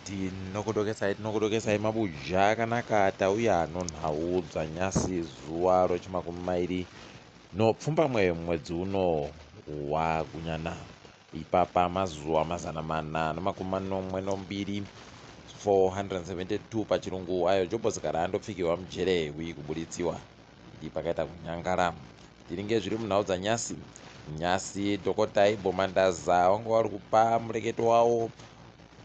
Tinokudokesai mabuja akanaka atauya nhau dzanyasi zuva rochimakumi mairi nopfumbamwe mwedzi uno waGunyana. Ipapa mazuva 442 472 pachirungu ayo jobhosikara andopfikiwa mujere kubuditsiwa ndi pakaita kunyangara. Tiringe zviri munhau dzanyasi nyasi dhokota Ibbo Mandaza wanga wari kupa mureketo wawo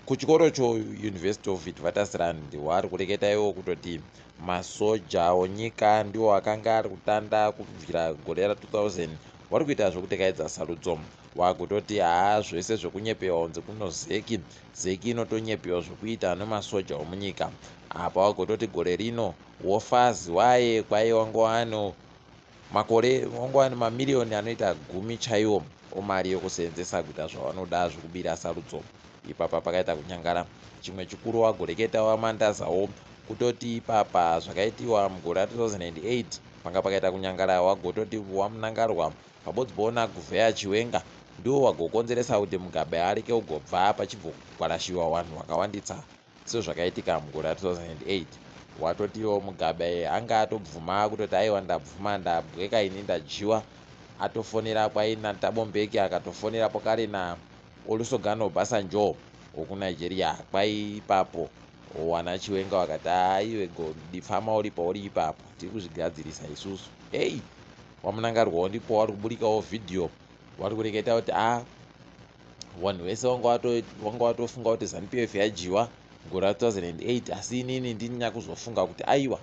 kuchikoro choUniversity of Witwatersrand. Wari kureketa iwo kutoti masoja onyika ndiwo akanga ari kutanda kubvira gore ra2000 wari kuita zvokutekaidza sarudzo. Wakutoti zvese zvokunyepewa unze kuno zeki inotonyepewa zvokuita nemasoja omunyika. Apa wagototi gore rino wofazi waye kwai wangowano makore wangowani mamiriyoni anoita 10 chaiwo omari yokusenzesa kuita zvavanoda zvokubira sarudzo. Ipapa pakaita kunyangara. Chimwe chikuru wagoreketa waMandazawo kutoti ipapa zvakaitiwa mugore ra2008 panga pakaita kunyangara. Wagototi wamunangarwa pabodzibona kuvheya chiwenga ndiwo wagokonzeresa kuti Mugabe areke kugobva pachibvokwarashiwa wanhu wakawanditsa sezvakaitika mugore ra2008. Watotiwo Mugabe anga atobvuma kutoti aiwa ndabvuma ndabweka ini ndajiwa, atofonera kwaina Tabombeki akatofonera pokare na Olusegun Obasanjo wokunigeria. Kwai ipapo wana chiwenga wakati aiwe godifama uri pauri ipapo tiri kuzvigadzirisa isusu. Wamunangarwawo ndipo wari kuburikawo vhidhiyo wari kureketa kuti vanhu vese wanga watofunga kuti ZANU-PF yajiwa gore ra2008, asi inini ndini kuzofunga kuti aiwa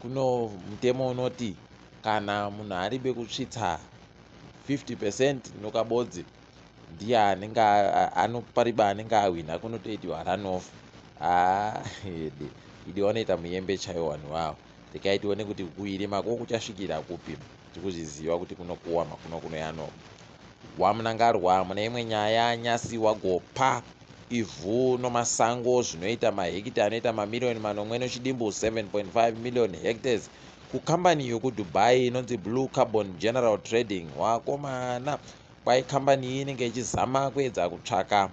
kuno mutemo unoti kana munhu aribe kusvitsa 50% nokabodzi ndiye anenge anopariba anenge awina kunotoitiwa runoff. Idi wanoita muyembe chaiwo vanhu vavo. Tikaitione kuti kuirima ko kuchasvikira kupi tikuzviziva kuti kunokuwa makuno kunoyano. Wamunangarwa mune imwe nyaya nyasi wagopa ivhu nomasango zvinoita mahekita anoita mamiriyoni 8 nechidimbu 7.5 million hectares kukambani yokuDubai inonzi Blue Carbon General Trading. Wakomana kwai kambani iyi inenge ichizama kuedza kutsvaka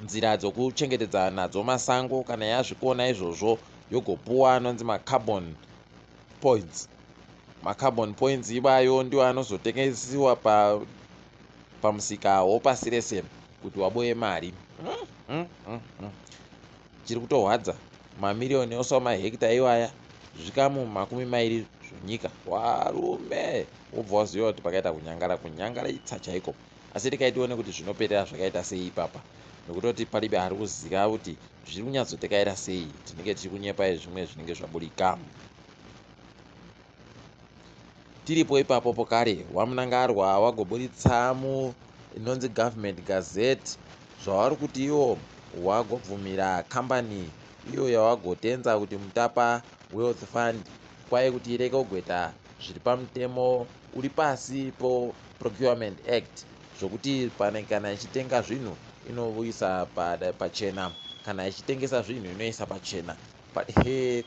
nzira dzokuchengetedza nadzo masango. Kana yazvikona izvozvo yogopuwa anonzi macarbon points. Macarbon points ivayo ndiwo anozotengesiwa pamusika wopasi rese kuti waboye mari. Chiri kutohwadza mamiriyoni ose amahekita iwaya zvikamu 20 zvonyika. Warume wobva waziva kuti pakaita kunyangara itsa chaiko. Asi tikaitione kuti zvinoperera zvakaita sei ipapa nokutoti paribe ari kuziva kuti zviri kunyatsotekaira sei. Tinenge tiri kunyepa zvimwe zvinenge zvaburika. Tiripo ipapo pokare wamunangarwa wagoburitsa inonzi Government Gazette zvavari kuti iwo wagobvumira kambani iyo yawagotenza kuti Mutapa Wealth Fund kwai kuti ireke kugoita zviri pamutemo uri pasi Procurement Act zvokuti kana ichitenga zvinhu inoisa pachena, kana ichitengesa zvinhu inoisa pachena.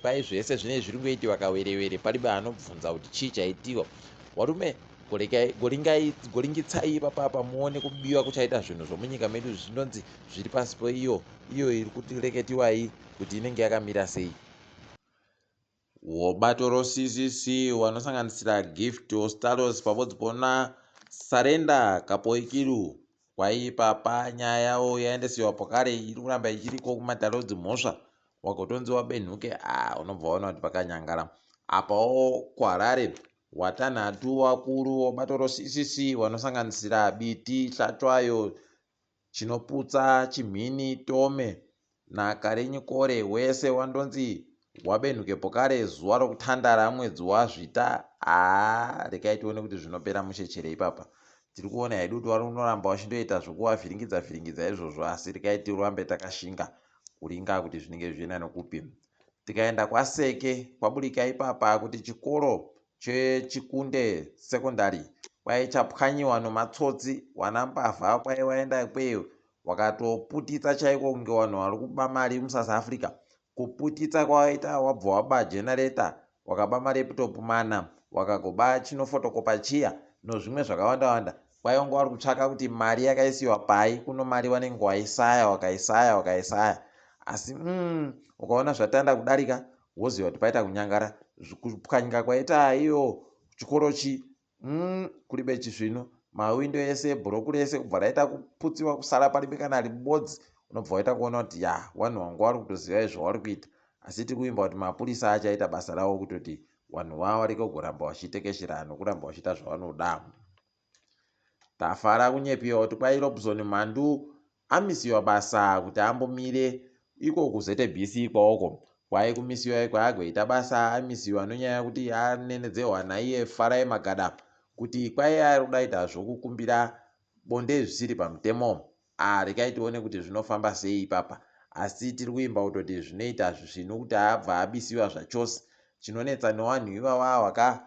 Kwai zvese zvinenge zviri kuitiwa kawerewere paribe anobvunza kuti chii chaitiwa. Warume goringitsai papapa muone kubiwa kuchaita zvinhu zvomunyika medu zvinonzi zviri pasi peiyo iri kutireketiwai kuti inenge yakamira sei. Wobato roCCC wanosanganisira Gift Hostalos pabodzibona Sarenda Kapoikiru kwai papa nyaya yawo yaendesiwa pokare iri kuramba ichiriko kumadharodzi mhosva. Wagotonzi wabenhuke unobva waona kuti pakanyangara. Apawo kuHarare watanhatu wakuru wobato roCCC wanosanganisira Biti Hlatwayo Chinoputsa Chimhini Tome naKarenyikore wese wandonzi wabenhuke pokare zuva rokutandara mwedzi wazvita. Rekaitione kuti zvinopera mushechere ipapa. Tiri kuona hedu kuti wari unoramba wachindoita zvokuvavhiringidza izvozvo, asi rekaiti urambe takashinga kuringa kuti zvinenge zvichienda nokupi. Tikaenda kwaSeke kwaburika ipapa kuti chikoro cheChikunde Secondary kwai chapwanyiwa nematsotsi. Wana mbavha kwai waenda ikweyo wakatoputitsa chaiko kunge vanhu vari kuba mari muSouth Africa. Kuputitsa kwaita wabva waba generator wakaba mareputopu 4 wakagoba chinofotokopa chiya nezvimwe zvakawanda wanda. kwaionga vari kutsvaka kuti mari yakaisiwa pai, kuno mari vanenge wakaisaya asi ukaona zvatanda kudarika woziva kuti paita kunyangara. Kupwanyika kwaita iyo chikorochi kuribe chizvino mawindo ese bhurokuri ese kubva raita kuputsiwa kusara paribe kana ribodzi, unobva waita kuona kuti wanhu wangu vari kutoziva zvavari kuita. Asi tiri kuimba kuti mapurisa achaita basa ravo kutoti wanhu vavo vareke kuramba vachitekeshera nokuramba vachiita zvavanoda. Tafara kunyepiwa kuti kwai Robinson Mhandu amisiwa basa kuti ambomire iko kuZBC kwaoko. Kwai kumisiwa kwaagoita basa amisiwa nonyaya yekuti anenedzehwa naiye Farai Magada kuti kwai ari kudaita zvokukumbira bonde zvisiri pamutemo. Rekai tione kuti zvinofamba sei ipapa. Asi tiri kuimba kutoti zvinoita zvino kuti abva abisiwa zvachose. Chinonetsa newanhu ivava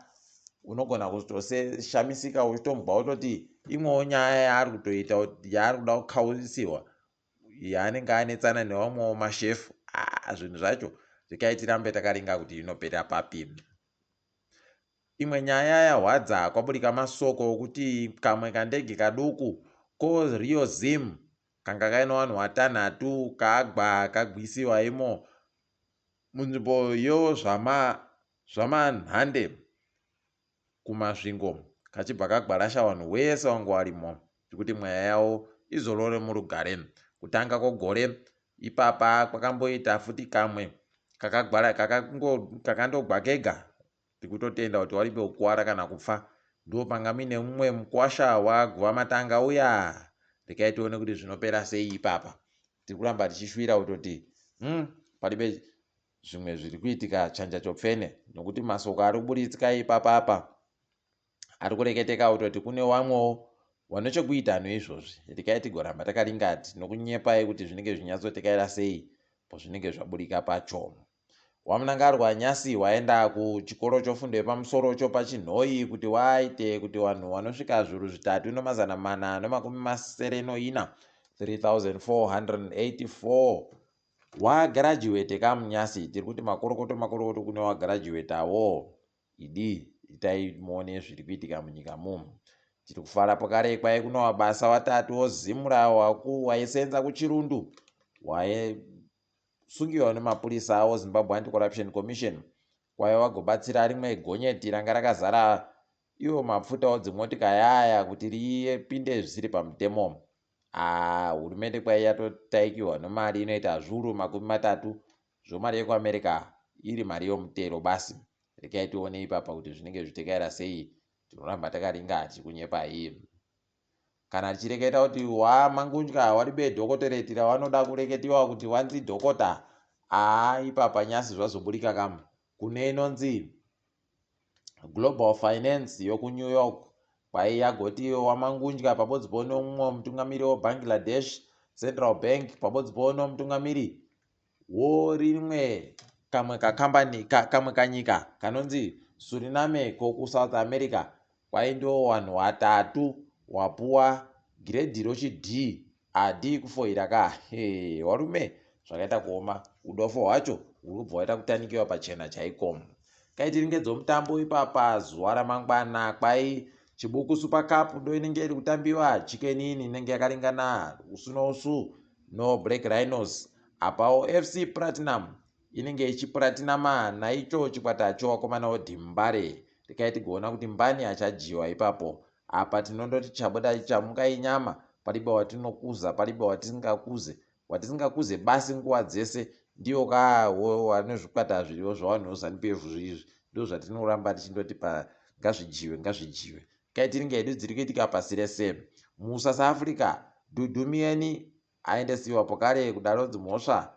unogona kutoseshamisika uchitombwa utoti imwewo nyaya yaari kutoita yaari kuda kukausirwa yaanenge anetsana nevamwewo mashefu. Zvinhu zvacho rekai tirambe takaringa kuti inopera papi. Imwe nyaya yahwadza kwaburika masoko okuti kamwe kandege kaduku koRioZim kanga kaina vanhu vatanhatu kagwisiwa imo munzvimbo zvamhanduwe kumasvingo kachibva kagwarasha vanhu wese vangu varimo kuti mweya yavo izorore murugare. Kutanga kwegore ipapa kwakamboita futi kamwe kakandogwa kega tikutotenda kuti waribe kukuwara kana kufa. Ndo panga mine mumwe mukwasha waguva matanga uya. Rekai tione kuti zvinopera sei ipapa. Tiri kuramba tichishwira kutoti paribe zvimwe zviri kuitika chanja chopfene nokuti masoko ari kuburitsika ipapa ari kureketeka kutoti kune vamwewo vanochokuita noizvozvi. Rekai tigoramba takaringati nokunyepai kuti zvinenge zvinyatsotekaira sei pazvinenge zvaburika pacho. Wamunangari waNyasi waenda kuchikoro chofundo yepamusorocho paChinhoyi kuti waite kuti vanhu vanosvika 3,494 3484 wagarajuwete kamuNyasi. Tiri kuti makorokoto kune wagarajuwetawo. Itai muone zviri kuitika munyika mumu. Tiri kufara pakare kwai kuno wabasa watatu wozimura waisenza kuchirundu waisungiwa nemapurisa awo Zimbabwe Anti-Corruption Commission. Kwai wagobatsira rimwe gonyeti ranga rakazara iwo mapfuta dzimotika yaya kuti ripinde zvisiri pamutemo. Hurumende kwai yatotaikiwa nemari inoita zviuru 30 zvomari yekuAmerica iri mari yomutero basi. Rekai tione ipapa kuti zvinenge zvitekaira sei. Tinoramba takaringa tikunyepa iyi. Kana tichireketa kuti Mangudya waribe dhokotoreti ravanoda kureketiwa kuti wanzi dhokota. Ipapa Nyasi zvazoburika kamwe. Kune inonzi Global Finance yokuNew York kwai yagoti Mangudya pabodzi pono mumwe mutungamiri weBangladesh Central Bank pabodzi pono mutungamiri worimwe kamwe kanyika kanonzi Suriname kokuSouth America. Kwai ndo vanhu vatatu wapuwa giredhi rochi D kufoira warume zvakaita kuoma. Udofo hwacho hurikubva waita kutanikiwa pachena chaiko. Kaitiringedzo mutambo ipapa zuva ramangwana kwai Chibuku Super Cup ndo inenge iri kutambiwa chikenini inenge yakaringana usu nousu no Black Rhinos. Apawo FC Platinum inenge ichiplatinama naicho chikwata chowakomana weDimbare. Rekai tigoona kuti mbani achajiwa ipapo. Apa tinondoti chabuda chamuka inyama paribe watinokuza paribe watisingakuze basi nguva dzese ndiyo wanezvikwata zviriwo zvavanhu ZANU-PF izvi ndo zvatinoramba tichindoti ngazvijiwe. Kai tiringe hedu dziri kuitika pasi rese. muSouth Africa Dudumiyeni aendesiwa pokare kudaro dzimhosva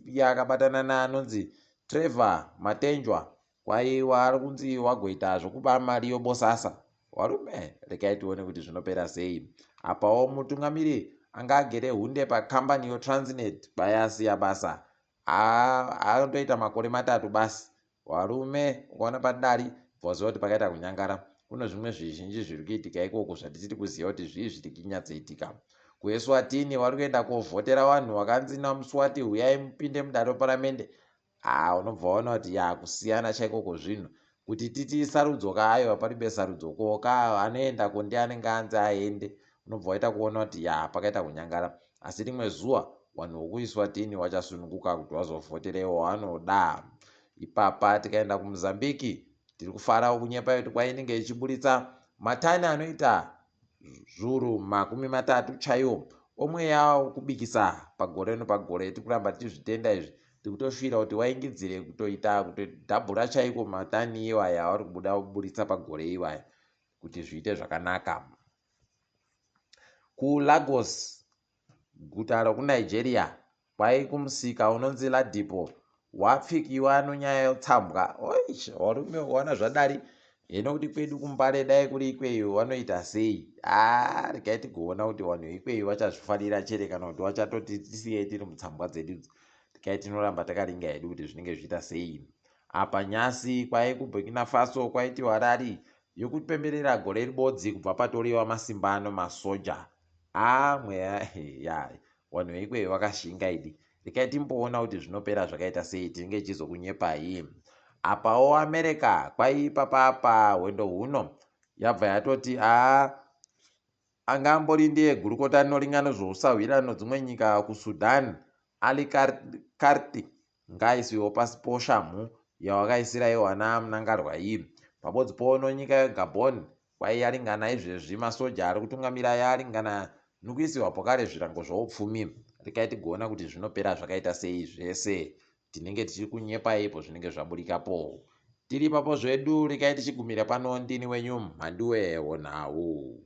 yakabatana naanonzi Trevor Matenjwa kwai vari kunzi wagoita zvokuba mari yobosasa. Warume rekai tione kuti zvinopera sei. Apawo mutungamiri anga agere hunde pakambani yoTransnet bayasiya basa. Andoita makore 3 basi. Warume ukaona padari bvaziva kuti pakaita kunyangara. Kuno zvimwe zvizhinji zviri kuitika ikoko zvatitiri kuziva kuti zvii zviri kunyatsoitika. kuEswatini vari kuenda kovhotera vanhu vakanzi naMswati huyai mupinde mudare paramende. Unobva waona kuti kusiyana chaikoko zvinhu. kuti titi sarudzo kayo paribe sarudzo koka anoenda ko ndianenge anzi aende, unobva waita kuona kuti ya pakaita kunyangara. Asi rimwe zuva wanhu wokuiswa tini wachasununguka kuti wazovhoterewo wanoda. Ipapa tikaenda kuMozambique tiri kufara kunyepa kuti kwainenge ichiburitsa matani anoita zviuru 30 chaiwo omweya kubikisa pagore nepagore. Tikuramba tichizvitenda izvi, tikutosvira kuti waingidzire kutoita kutodhabhura chaiko matani iwaya avari kubuda kuburitsa pagore iwaya kuti zviite zvakanaka. KuLagos, guta rokuNigeria, kwai kumusika unonzi Ladipo, wapfikiwa nonyaya yotsambwa. Varume wana zvadari hino kuti kwedu kuMbare dai kuri ikweyo wanoita sei? Regai tigoona kuti vanhu ikweyo vachazvifarira chere kana kuti vachatoti tisiyei tiri mutsambwa dzedu. Regai tinoramba takaringa hedu kuti zvinenge zviita sei. Apa Nyasi kwai kuBurkina Faso kwaiti Harare yokupemberera gore ribodzi kubva patoriwa masimbano masoja. Mweya vanhu ikweyo vakashinga idi. Regai timboona kuti zvinopera zvakaita sei, tinenge tichizokunyepai. Apawo America kwai papapa hwendo huno yabva yatoti anga ambori ndiye gurukota rinoringana zvousahwirano dzimwe nyika kuSudan, Ali Karti ngaisiwo pasi poshamhu yawakaisira iwana Mnangagwa iyi. Pabodzi pono nyika yeGabon kwai yaringana izvezvi masoja ari kutungamira yaringana nokuisiwa pokare zvirango zvoupfumi. Regai tigoona kuti zvinopera zvakaita sei zvese, tinenge tichiri kunyepaipo zvinenge zvaburikapo. Tiri papo zvedu, regai tichigumira pano. Ndini wenyu Mhanduwe WeNhau.